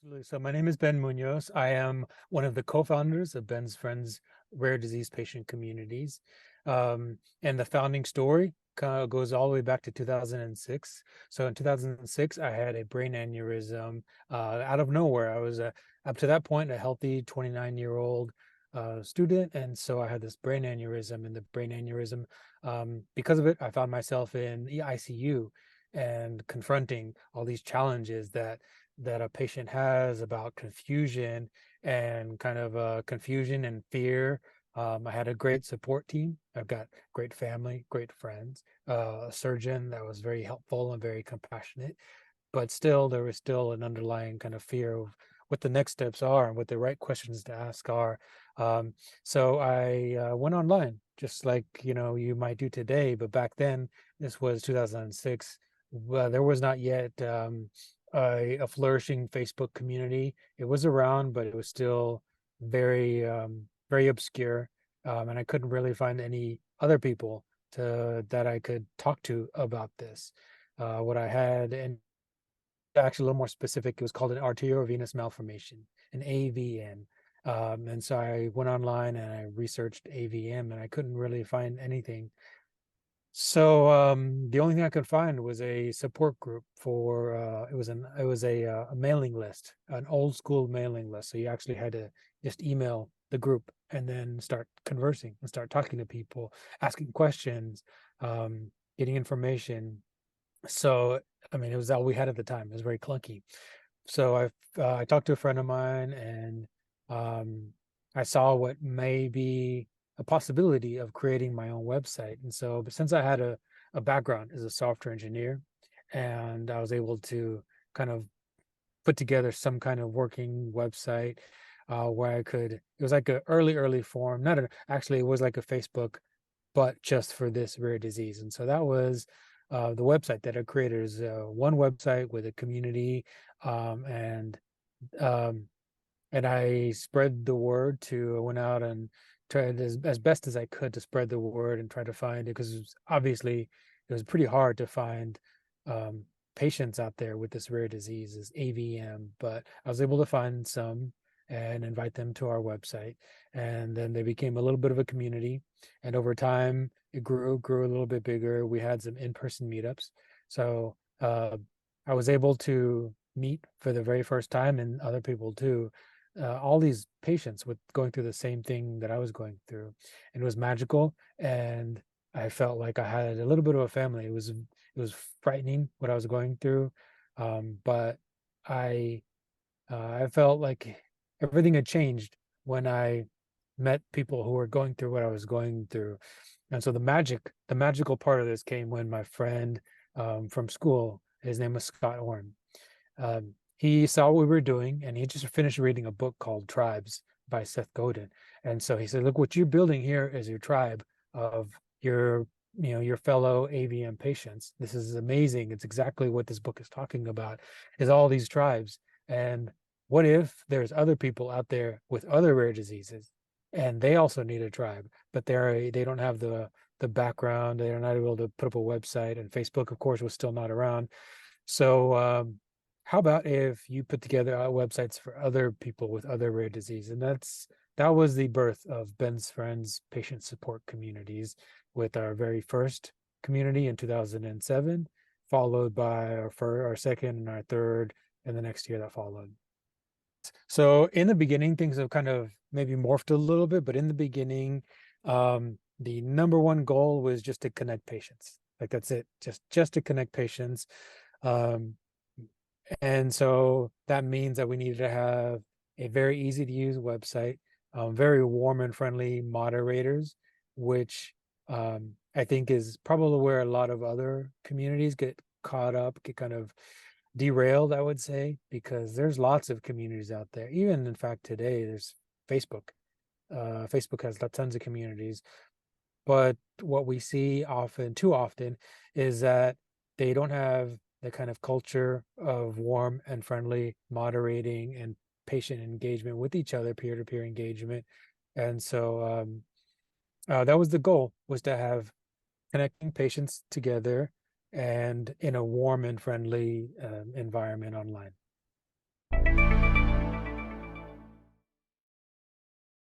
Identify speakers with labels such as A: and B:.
A: Absolutely. So my name is Ben Munoz. I am one of the co-founders of Ben's Friends Rare Disease Patient Communities. And the founding story kind of goes all the way back to 2006. So in 2006, I had a brain aneurysm out of nowhere. I was up to that point a healthy 29-year-old student, and so I had this brain aneurysm. And the brain aneurysm, because of it, I found myself in the ICU and confronting all these challenges that a patient has about confusion and kind of confusion and fear. I had a great support team. I've got great family, great friends, a surgeon that was very helpful and very compassionate, but still there was still an underlying kind of fear of what the next steps are and what the right questions to ask are. So I went online, just like you might do today, but back then, this was 2006. Well, there was not yet a flourishing Facebook community. It was around, but it was still very obscure, and I couldn't really find any other people that I could talk to about this. What I had, and actually a little more specific, it was called an arteriovenous malformation, an AVM. And so I went online and I researched AVM, and I couldn't really find anything. So the only thing I could find was a support group for it was a mailing list, an old school mailing list. So you actually had to just email the group and then start conversing and start talking to people, asking questions, getting information. So I mean, it was all we had at the time. It was very clunky. So I talked to a friend of mine, and I saw what may be a possibility of creating my own website. And so, but since I had a background as a software engineer, and I was able to kind of put together some kind of working website where I could, it was like an early form, not a, actually, it was like a Facebook, but just for this rare disease. And so that was the website that I created is one website with a community, um, and um, and I spread the word to I went out and tried as best as I could to spread the word and try to find it, because obviously it was pretty hard to find um, patients out there with this rare disease, is AVM, but I was able to find some and invite them to our website, and then they became a little bit of a community, and over time it grew a little bit bigger. We had some in-person meetups, so I was able to meet for the very first time, and other people too, all these patients with going through the same thing that I was going through, and it was magical. And I felt like I had a little bit of a family. It was frightening what I was going through, but I I felt like everything had changed when I met people who were going through what I was going through. And so the magical part of this came when my friend from school, his name was Scott Orn, he saw what we were doing, and he just finished reading a book called Tribes by Seth Godin. And so he said, look, what you're building here is your tribe of your, your fellow AVM patients. This is amazing. It's exactly what this book is talking about, is all these tribes. And what if there's other people out there with other rare diseases and they also need a tribe, but they don't have the background, they're not able to put up a website, and Facebook, of course, was still not around. So how about if you put together websites for other people with other rare disease? And that was the birth of Ben's Friends Patient Support Communities, with our very first community in 2007, followed by our second and our third, and the next year that followed. So in the beginning, things have kind of maybe morphed a little bit, but in the beginning, the number one goal was just to connect patients. Like that's it, just to connect patients. Um, and so that means that we needed to have a very easy to use website, very warm and friendly moderators, which I think is probably where a lot of other communities get caught up, get kind of derailed, I would say, because there's lots of communities out there. Even in fact, today there's Facebook. Facebook has tons of communities, but what we see too often, is that they don't have the kind of culture of warm and friendly moderating and patient engagement with each other, peer-to-peer engagement. And so that was the goal, was to have connecting patients together and in a warm and friendly environment online.